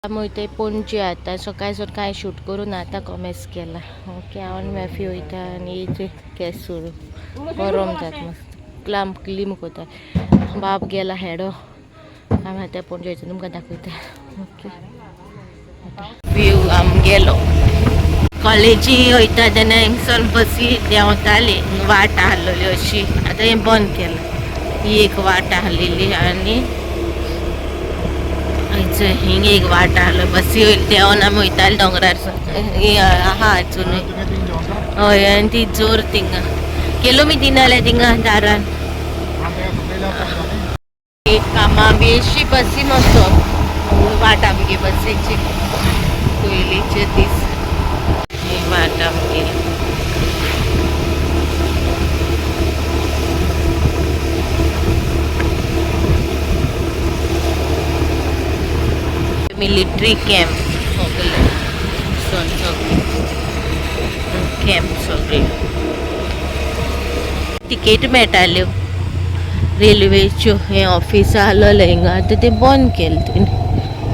आम्ही ते पणजे आता सकाळी काय शूट करून आता कॉमेस केला. ओके हांव मॅफी वयता आनी इथे केस सोडून गरम जात मस्त क्लीम कोता. बाप गेला हेडो आमी आतां पणजे वयता तुमकां दाखयता. ओके व्यू आम गेलो कॉलेजी वयता तेन्ना हिंगसून बसी देंवताली वाट आहलोली अशी. आतां हें बंद केलां. ही एक वाट आहलेली आनी हिंग एक वाट आहलो बसी देंवन आमी वयताली दोंगरार आहा अजुनूय. हय आनी ती जोर थिंगा गेलो मी दिनाल्या थिंगा दारान कामां बी अशी बसी नसो वाट आमगे बसीची पयलींचे दीस ही वाट आमगे. मिलिटरी कॅम्प कॅम्प सगळे तिकेट मेळटाल्यो रेल्वेच्यो. हे ऑफिस आहलोलें हिंगा आतां ते बंद केलें तेणी.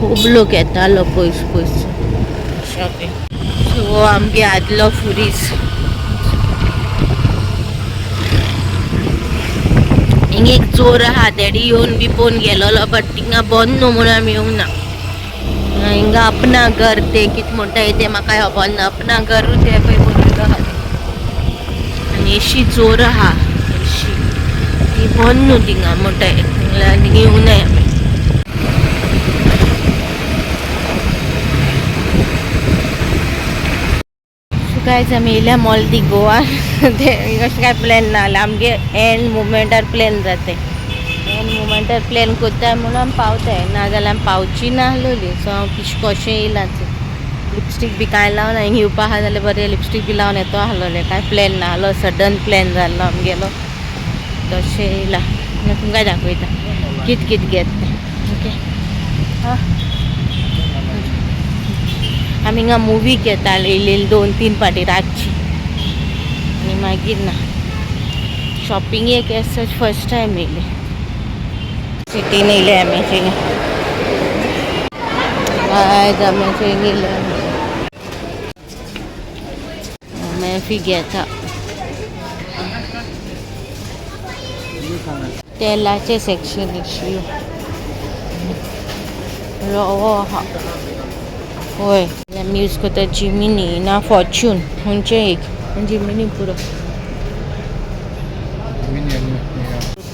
खूब लोक येतालो पयस पयस शॉपिंग. सो आमगे आदलो फुरीस हिंग एक चोर आहा तेडी येवन बी पोवन गेलोलो बट थिंगा बंद न्हू म्हणून आमी येवंक ना. हिंगा अपना घर ते कितें म्हणटा ते म्हाका खबर ना. अपना घर ते पळय बरयलो आहा ते आनी अशी चोर आहा अशी ती बंद न्हू थिंगा म्हणटाय थिंगा येवंक नाय आमी. सो गायज आमी येयल्या मॉल दी गोवा. ते अशें काय प्लॅन ना जाल्यार आमगे एंड मुमेंटार प्लॅन जाताय. एंड मुमेंटार प्लॅन कोत्ताय म्हणून आमी पावताय नाजाल्यार आमी पावची नाहलोली. सो हांव कशें येयलां लिपस्टीक बी कांय लावना. हिंग येवपा आहा जाल्यार बरें लिपस्टीक बी लावन येतो आहलोलें. कांय प्लॅन नाहलो सडन प्लॅन जाल्लो आमगेलो तशें येयलां. तुमकां दाखयता कित कित घेत तें. ओके आमी हिंगा मुवी घेताली येयलेली 2-3 पाटी रातची आनी मागीर ना. शॉपिंगेक एज सच फर्स्ट टायम येयले सिटीन येयले आमी थिंगा. आयज आमी थंय येयले मॅफी घेता तेलाचे सेक्शन इश्यू रवो आहा. होय आमी यूज करता जिमिनी ना फॉर्च्यून खंयचे एक जिमिनी पुरो.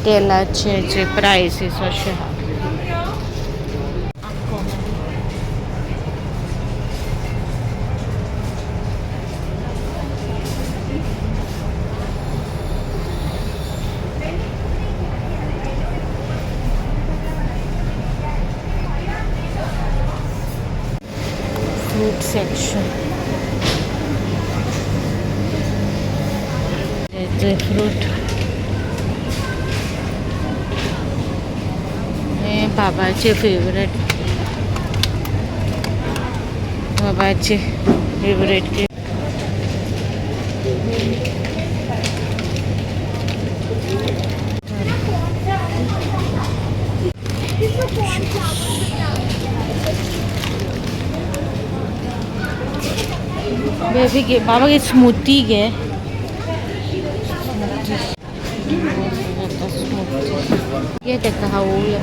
तेलाचे जे प्रायसीस अशे आहा. फ्रूट सेक्शन ते फ्रूट हे बाबाचे फेवरेट केक. बेबी घे बाबा घे स्मूथी घे. घे तेका खावूया.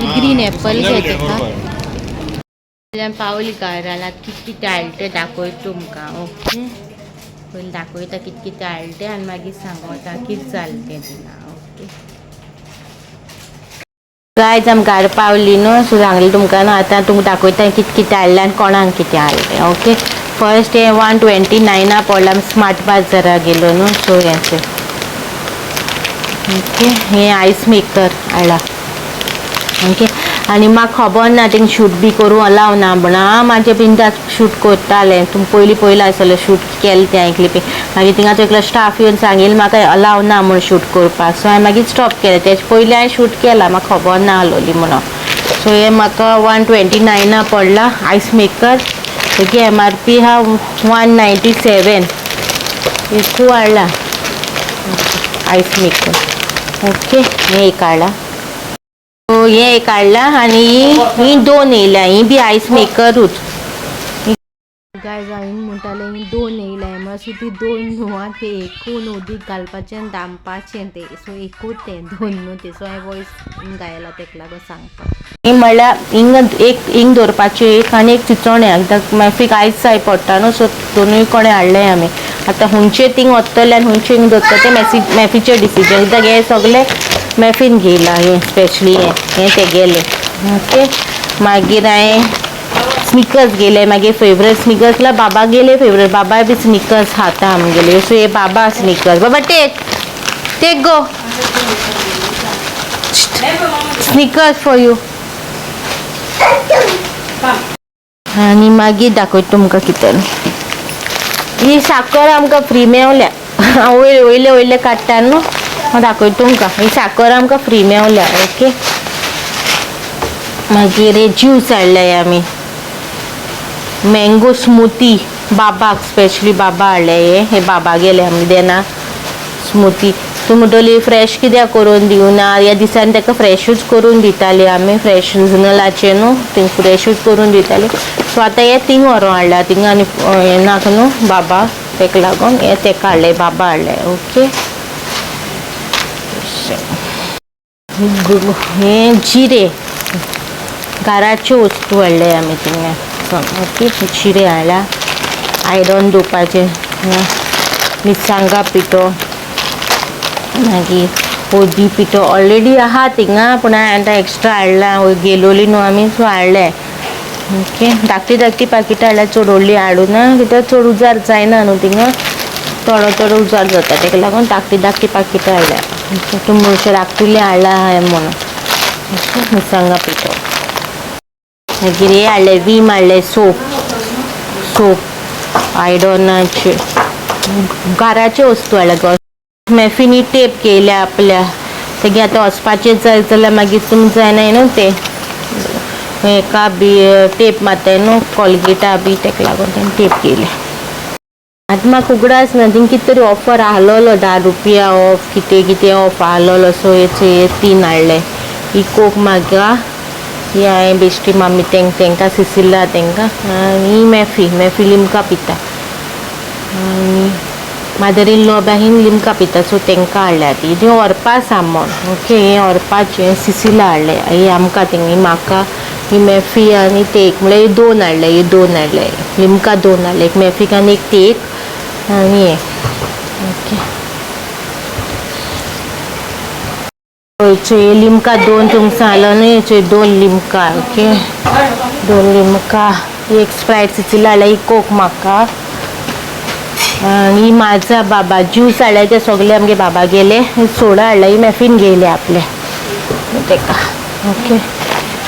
ग्रीन एप्पल घे तेका. पावली घरात कित कितें हाडलें तें दाखय तुमकां. ओके पयलीं दाखयता कित कितें हाडलें तें आनी मागीर सांगता कितें जालें तें तिंगा. ओके गायज आमी घरा पावली न्हू. सो सांगलें तुमकां न्हू आतां तुमकां दाखयता कितें कितें हाडलें आनी कोणाक कितें हाडलें. ओके फर्स्ट हे 129 पडलां. आमी स्मार्ट बाजारा गेलो न्हू. सो हें ओके हे आयस मेकर हाडला. ओके आनी म्हाका खबर ना थिंग शूट बी करूं अलाव ना म्हणून हांव म्हाजें बिंदास शूट करतालें. तुम पयलीं आसतलें शूट केलें तें हांवें क्लिपींग. मागीर थिंगाचो एकलो स्टाफ येवन सांगिल्लें म्हाका अलाव ना म्हणून शूट करपाक. सो हांवें मागीर स्टॉप केलें. तेजे पयलीं हांवें शूट केलां म्हाका खबर ना आहलोली म्हणून. सो हे म्हाका 129 पडला आयस मेकर. तेजी MRP आहा 197. खूब हाडला आयस मेकर. ओके हे एक हाडला. सो हे एक हाडला आनी ही 2 येयल्या ही बी आयस मेकरूच गाय जाईन म्हणटाले ही 2 येयल्या मातशी ती 2 न्हू ते एकून उदीक घालपाचें आनी दामपाचें ते सो एकूच ते 2 न्हू ते सो हांवें वॉयस गायला तेका लागून सांगता ही म्हणल्यार हिंग दवरपाची एक आनी एक चिचोणे कित्याक मॅफीक आयस जाय पडटा न्हू सो दोनूय कोणे हाडले आमी आतां हुंचे थिंग वतले आनी हुंचे हिंग दवरता ते मॅफीचे डिसिजन कित्याक हे सगळे मॅफीन घेयला हे स्पेशली हे तेगेले ओके मागीर हांवें स्निकर्स गेले मागीर फेवरेट स्निकर्सला बाबा गेले फेवरेट बाबा बी स्निकर्स खाता आमगेले सो हे बाबा स्निकर्स बाबा take go sneakers for you आनी मागीर दाखयता तुमकां कितें ही साकर आमकां फ्री मेवल्या वयले वयले काडटा न्हू हांव दाखयता तुमकां ही साकर आमकां फ्री मेवल्या ओके मागीर हे ज्यूस हाडले आमी मँगो स्मूथी बाबाक स्पेशली बाबा हाडले हे बाबा गेले आमी देना स्मूथी तूं म्हणटली फ्रेश कित्याक करून दिवना ह्या दिसांनी ताका फ्रेशूच करून दिताली आमी फ्रेश सिजनलाचे न्हू थिंग फ्रेशूच करून दिताली सो आतां हे थिंग व्हरोन हाडला थिंग आनी हे नाका न्हू बाबा ताका लागून हे ताका हाडले बाबा हाडले ओके हे जिरे घराच्यो वस्तू हाडले आमी थिंगा ओके चिरे हाडला आयरन दिवपाचे मिरसांगा पिठो मागीर हळदी पिठो ऑलरेडी आहा थिंगा पूण हांवें आतां एक्स्ट्रा हाडला गेलोली न्हू आमी सो हाडले ओके धाकटी पाकिटां हाडल्या चड व्हडली हाडूना कित्याक चड उजार जायना न्हू थिंगा थोडो उजार जाता ताका लागून धाकटी पाकिटां हाडल्या तुमी म्हणचे धाकटिले हाडला हांवें म्हणून मिरसांगा पिठो मागीर हे हाडले वीम हाडले सोप आयडनाचे घराच्यो वस्तू हाडल्या मॅफिनी टेप केल्या आपल्या तेगे आतां वचपाचें जाय जाल्यार मागीर तुमकां जायना न्हू ते हेका बी टेप मारताय न्हू कॉलगेटा बी ताका लागून तेणें टेप केले आतां म्हाका उगडास ना थिंग कितें तरी ऑफर आहलोलो 10 रुपया ऑफ कितें ऑफ आहलोलो सो हे 3 हाडले ही कोक म्हाका ही हांवें बेश्टी मामी तांकां सिसिला तांकां आनी मॅफी लिमका पिता आनी मदर इन लॉ बाहीन लिमका पिता सो तांकां हाडल्या ती व्हरपा सामान ओके हें व्हरपाचें सिसिला हाडलें ही आमकां थिंग ही म्हाका ही मॅफी आनी ते एक म्हळ्यार हे 2 हाडले लिमका 2 हाडले एक मॅफीक आनी एक ते एक आनी हे ओके हे लिमका 2 तुमकां सांगलो न्हू हेचे 2 लिमका ओके 2 लिमका एक स्प्रायट सिसिला हाडल्या ही कोक म्हाका आनी माझा बाबा ज्यूस हाडले ते सगळे आमगे बाबा गेले सोडा हाडला ही मॅफीन घेयले आपले तेका ओके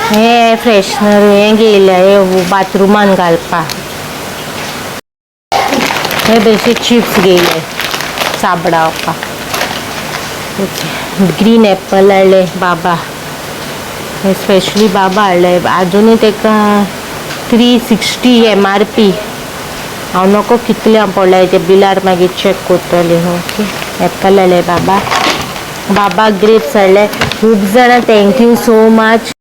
हे फ्रेशनर हे घेयले हे बाथरुमान घालपाक हे बेश्टे चिप्स घेयले साबणावपाक ओके ग्रीन एप्पल हाडले बाबा हे स्पेशली बाबा हाडले आजुनूय तेका 360 MRP हांव नको कितले पडले ते बिलार मागीर चॅक करतले ओके एप्पल हाडले बाबा ग्रेप्स हाडले खूब जाणां थँक्यू सो मच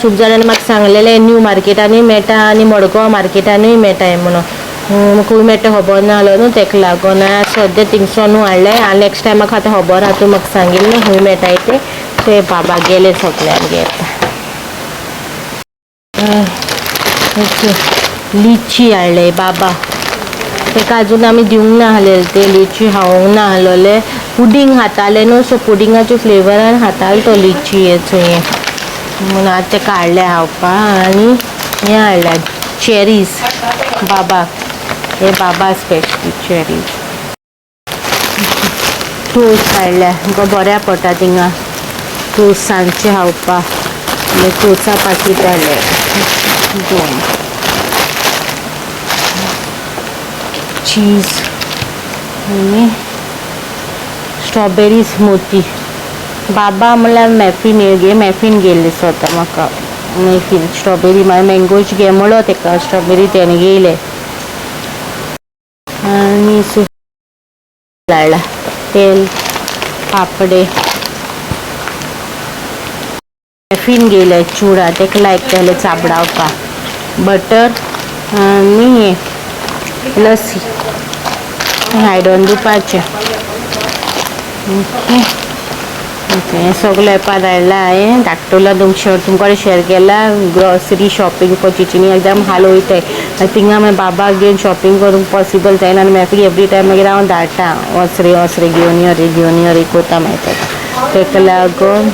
खूब जाणांनी म्हाका सांगलेलें न्यू मार्केटानूय मेळटा आनी मडगांव मार्केटानूय मेळटा हें म्हणून खंय मेळटा खबर नाहलो न्हू ताका लागून सद्या थिंगसोनू हाडलें आनी नेक्स्ट टायम म्हाका आतां खबर आहा तूं म्हाका सांगिल्लें खंय मेळटाय ते बाबा गेले सगळे आमगे ओके लिची हाडले बाबा ताका आजून आमी दिवंक ना आहलेले ते लिची खावंक ना आहलोले पुडींग खाताले न्हू सो पुडिंगाच्या फ्लेवरान खातालो तो लिची हेचो हे म्हणून आतां ताका हाडले खावपाक आनी हें हाडल्या चेरीज बाबाक हे बाबा स्पेशली चेरीज टोस्ट हाडल्या तुका बऱ्या पडटा थिंगा टोस्ट सांजचे खावपाक टोस्टा पाकीट हाडले 2 चीज आनी स्ट्रॉबेरी स्मूथी बाबा म्हणल्यार मॅफीन गेल्ले स्वता म्हाका मॅफीन स्ट्रॉबेरी मँगोची घे म्हणलो ताका स्ट्रॉबेरी तेणे घेयले आनी हाडला तेल पापडे टिफिन गेले चुडा ताका लागताले चाबडावपा बटर आनी लस्सी हायडून दिवपाचें ओके ओके हें सगळें येवपा धाडला हांवें धाडटलो तुमकां शेअर केला ग्रॉसरी शॉपिंग करची एकदम हाल वयताय थिंगा मागीर बाबाक घेवन शॉपिंग करूंक पॉसिबल जायना आनी मागीर एवरी टायम मागीर हांव धाडटा वच रे घेवन यो रे कोता मागीर ताका लागून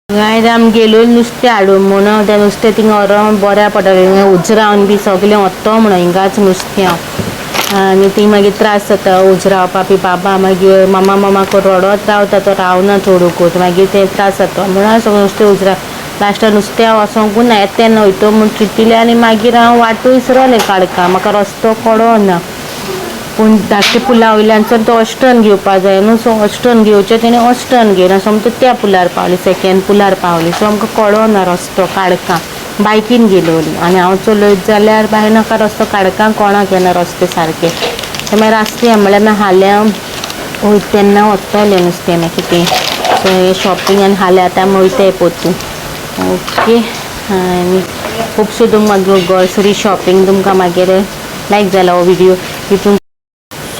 गायज आमी गेलो नुस्तें हाडूंक म्हणून तें नुस्तें थिंगा व्हरोन बऱ्या पडटलें उजरावन बी सगळें वतो म्हणून हिंगाच नुस्तें हांव आनी थंय मागीर त्रास जाता उजरावपा बी बाबा मागीर मामा करून रडत रावता तो रावना चोडूंक मागीर तें त्रास जाता म्हणून सगळें नुस्तें उजरा लास्टाक नुस्तें हांव वचोंकूच ना येता तेन्ना वयतो म्हूण चिंतिल्लें आनी मागीर हांव वाटूय विसरलें काडका म्हाका रस्तो कळना पूण धाकटे पुला वयल्यानच्यान तो अश्टन घेवपा जाय न्हू सो अश्टन घेवचें तेणें अश्टन घेयना सो आमकां त्या पुलार पावली सेकेंड पुलार पावली सो आमकां कळना रस्तो काडका बायकीन गेलो आनी हांव चलयत जाल्यार बाय नाका रस्तो काडका कोणाक येना रस्ते सारके मागीर आसलें म्हणल्यार हाल्या वयता तेन्ना वतलें नुस्तें मागीर कितें सो हें शॉपिंग आनी हाल्या आतां आमी वयताय पोतूं ओके आनी खुबशे तुमकां ग्रॉसरी शॉपिंग तुमकां मागीर लायक जाला हो विडियो तितून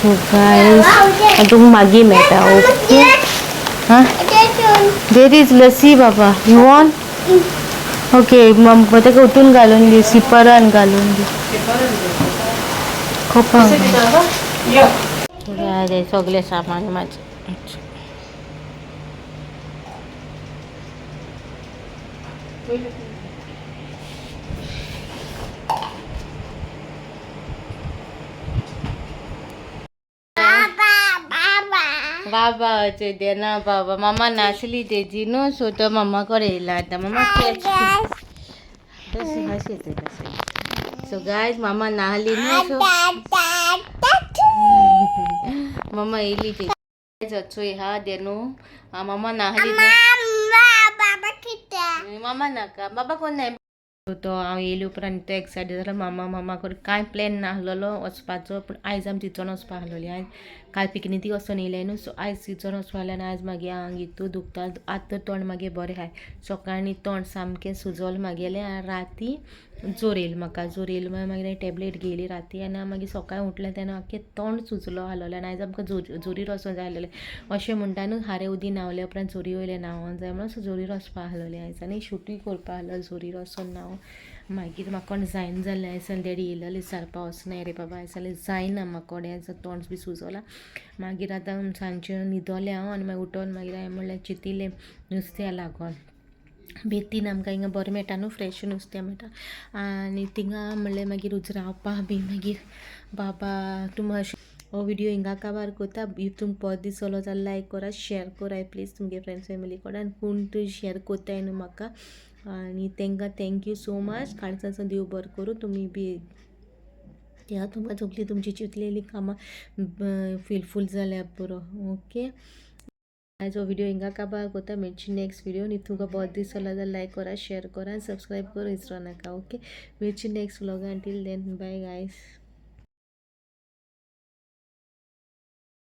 सो गायज तुमकां मागीर मेळटा ओके हां देर इज लस्सी बाबा यू वॉन्ट ओके ताका उठून घालून दी सिपरान घालून दी कोपा सगळें सामान म्हाजें बाबा दे ना बाबा मामा नाचली तेजी न्हू सो तो मम्मा कडेन येयला आतां मामा सो गायज मामा नाहली न्हू सो मामा येयली तेजी चोय हा दे न्हू मामा नाहली मामा नाका बाबा कोण नाही तो हांव येयले उपरांत तो एक्सायटेड जालो मामा करून कांय प्लॅन नाहलेलो वचपाचो पूण आयज आमी थिचोन वचपा आहलोली आयज काल पिकनिकेक वचून येयले न्हू सो आयज थिचोन वचपा आहलें आनी आयज मागीर आंग हितू दुखता आतां तोंड मागीर बरें आहाय सकाळीं तोंड सामकें सुजोलें मागेलें आनी राती जोर येयलो म्हाका जोर येयलो मागीर हांवें टॅबलेट घेयली राती आनी हांव मागीर सकाळीं उठलें तेन्ना आख्खें तोंड सुजलो आहलोलें आनी आयज आमकां जोरीर वचूंक जाय आहलोलें अशें म्हणटा न्हू हारें उदी न्हांवले उपरांत जोरी वयलें न्हांवोंक जाय म्हणून सो जोरीर वचपा आहलोलें आयज आनी शूटूय करपा आहलो जोरीर वचोन न्हांवून मागीर म्हाका कोण जायना जालें आयज डॅडी येयलेलें विचारपा वचना रे बाबा आयज जाल्यार जायना म्हाका कोणें आयज तोंड बी सुजोलां मागीर आतां सांजचें न्हिदोलें हांव आनी मागीर उठोन मागीर हांवें म्हणलें चिंतिल्लें नुस्त्या लागोन बेतीन आमकां हिंगा बरें मेळटा न्हू फ्रेश नुस्तें मेळटा आनी थिंगा म्हणलें मागीर उजरावपा बी मागीर बाबा तुमी अशें हो विडियो हिंगा काबार करता इफ तुमकां बरो दिसलो जाल्यार लायक करा शेअर कराय प्लीज तुमगे फ्रेंड्स फॅमिली कडेन कोण तूं शेअर कोत्ताय न्हू म्हाका आनी तांकां थँक्यू सो मच काळजाचो देव बरें करूं तुमी बी ह्या तुमकां सगळीं तुमची चिंतलेली कामां फिलफूल जाल्या पुरो ओके आयज हो विडियो हिंगा काबार करता मेळची नेक्स्ट विडियो इफ तुमकां बरो दिसलो जाल्यार लायक करा शेअर करा आनी सबस्क्रायब करूं विसरो नाका ओके मेळची नेक्स्ट व्लॉगान टील देन बाय गायज